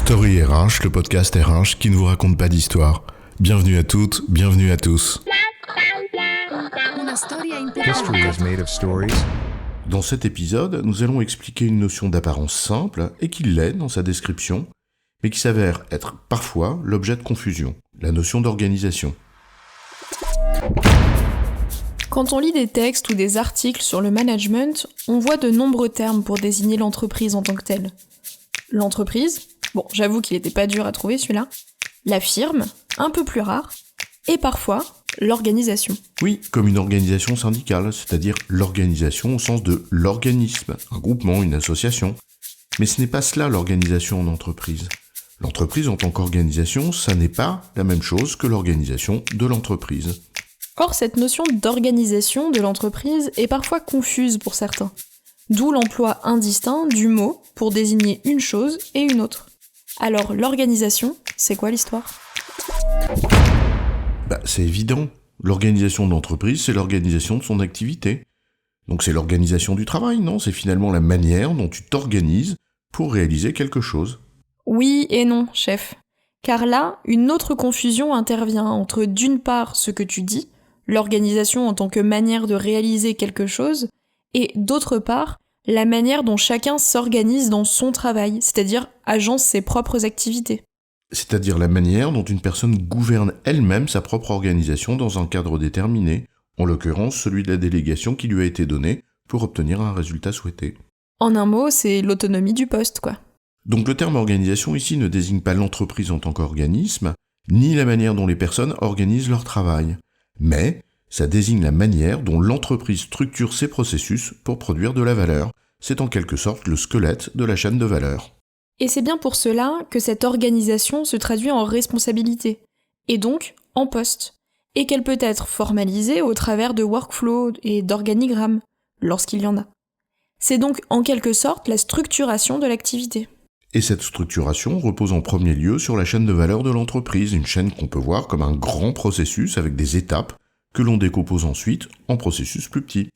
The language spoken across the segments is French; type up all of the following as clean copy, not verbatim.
Story RH, le podcast RH qui ne vous raconte pas d'histoire. Bienvenue à toutes, bienvenue à tous. History is made of stories. Dans cet épisode, nous allons expliquer une notion d'apparence simple et qui l'est dans sa description, mais qui s'avère être parfois l'objet de confusion, la notion d'organisation. Quand on lit des textes ou des articles sur le management, on voit de nombreux termes pour désigner l'entreprise en tant que telle. L'entreprise, bon, j'avoue qu'il était pas dur à trouver celui-là. La firme, un peu plus rare. Et parfois, l'organisation. Oui, comme une organisation syndicale, c'est-à-dire l'organisation au sens de l'organisme, un groupement, une association. Mais ce n'est pas cela l'organisation en entreprise. L'entreprise en tant qu'organisation, ça n'est pas la même chose que l'organisation de l'entreprise. Or, cette notion d'organisation de l'entreprise est parfois confuse pour certains. D'où l'emploi indistinct du mot pour désigner une chose et une autre. Alors, l'organisation, c'est quoi l'histoire ? C'est évident. L'organisation de l'entreprise, c'est l'organisation de son activité. Donc c'est l'organisation du travail, non ? C'est finalement la manière dont tu t'organises pour réaliser quelque chose. Oui et non, chef. Car là, une autre confusion intervient entre d'une part ce que tu dis, l'organisation en tant que manière de réaliser quelque chose, et d'autre part, la manière dont chacun s'organise dans son travail, c'est-à-dire agence ses propres activités. C'est-à-dire la manière dont une personne gouverne elle-même sa propre organisation dans un cadre déterminé, en l'occurrence celui de la délégation qui lui a été donnée pour obtenir un résultat souhaité. En un mot, c'est l'autonomie du poste, quoi. Donc le terme organisation ici ne désigne pas l'entreprise en tant qu'organisme, ni la manière dont les personnes organisent leur travail, mais ça désigne la manière dont l'entreprise structure ses processus pour produire de la valeur. C'est en quelque sorte le squelette de la chaîne de valeur. Et c'est bien pour cela que cette organisation se traduit en responsabilité, et donc en poste, et qu'elle peut être formalisée au travers de workflows et d'organigrammes, lorsqu'il y en a. C'est donc en quelque sorte la structuration de l'activité. Et cette structuration repose en premier lieu sur la chaîne de valeur de l'entreprise, une chaîne qu'on peut voir comme un grand processus avec des étapes que l'on décompose ensuite en processus plus petits.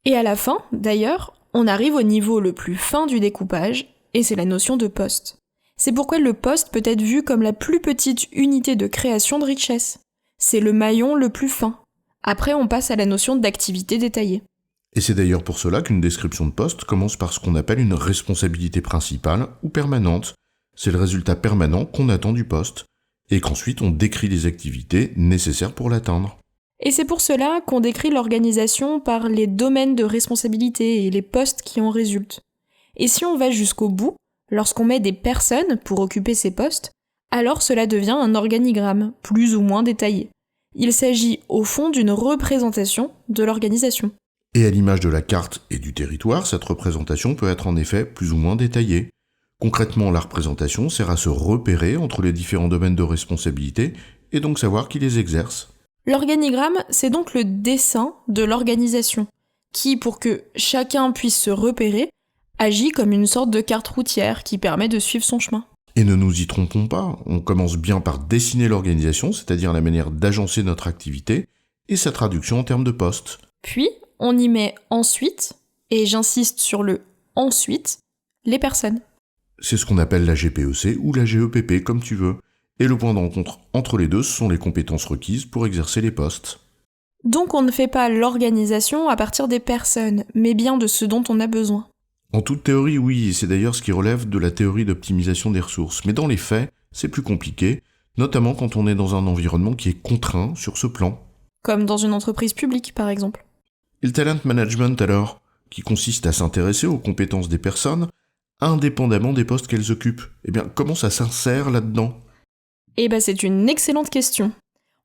Et à la fin, d'ailleurs, on arrive au niveau le plus fin du découpage, et c'est la notion de poste. C'est pourquoi le poste peut être vu comme la plus petite unité de création de richesse. C'est le maillon le plus fin. Après, on passe à la notion d'activité détaillée. Et c'est d'ailleurs pour cela qu'une description de poste commence par ce qu'on appelle une responsabilité principale ou permanente. C'est le résultat permanent qu'on attend du poste, et qu'ensuite on décrit les activités nécessaires pour l'atteindre. Et c'est pour cela qu'on décrit l'organisation par les domaines de responsabilité et les postes qui en résultent. Et si on va jusqu'au bout, lorsqu'on met des personnes pour occuper ces postes, alors cela devient un organigramme, plus ou moins détaillé. Il s'agit au fond d'une représentation de l'organisation. Et à l'image de la carte et du territoire, cette représentation peut être en effet plus ou moins détaillée. Concrètement, la représentation sert à se repérer entre les différents domaines de responsabilité et donc savoir qui les exerce. L'organigramme, c'est donc le dessin de l'organisation, qui, pour que chacun puisse se repérer, agit comme une sorte de carte routière qui permet de suivre son chemin. Et ne nous y trompons pas, on commence bien par dessiner l'organisation, c'est-à-dire la manière d'agencer notre activité, et sa traduction en termes de poste. Puis, on y met ensuite, et j'insiste sur le « ensuite », les personnes. C'est ce qu'on appelle la GPEC ou la GEPP, comme tu veux. Et le point de rencontre entre les deux, ce sont les compétences requises pour exercer les postes. Donc on ne fait pas l'organisation à partir des personnes, mais bien de ce dont on a besoin. En toute théorie, oui, et c'est d'ailleurs ce qui relève de la théorie d'optimisation des ressources. Mais dans les faits, c'est plus compliqué, notamment quand on est dans un environnement qui est contraint sur ce plan. Comme dans une entreprise publique, par exemple. Et le talent management alors, qui consiste à s'intéresser aux compétences des personnes, indépendamment des postes qu'elles occupent. Eh bien, comment ça s'insère là-dedans ? C'est une excellente question.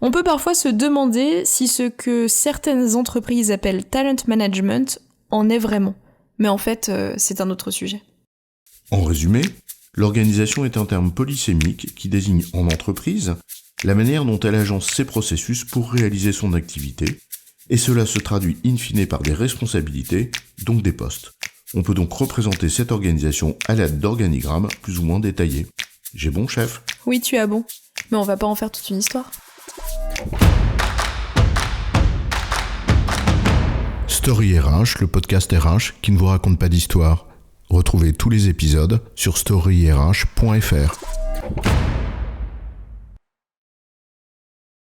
On peut parfois se demander si ce que certaines entreprises appellent talent management en est vraiment. Mais en fait, c'est un autre sujet. En résumé, l'organisation est un terme polysémique qui désigne en entreprise la manière dont elle agence ses processus pour réaliser son activité, et cela se traduit in fine par des responsabilités, donc des postes. On peut donc représenter cette organisation à l'aide d'organigrammes plus ou moins détaillés. J'ai bon, chef ? Oui, tu as bon. Mais on va pas en faire toute une histoire. Story RH, le podcast RH qui ne vous raconte pas d'histoire. Retrouvez tous les épisodes sur storyrh.fr.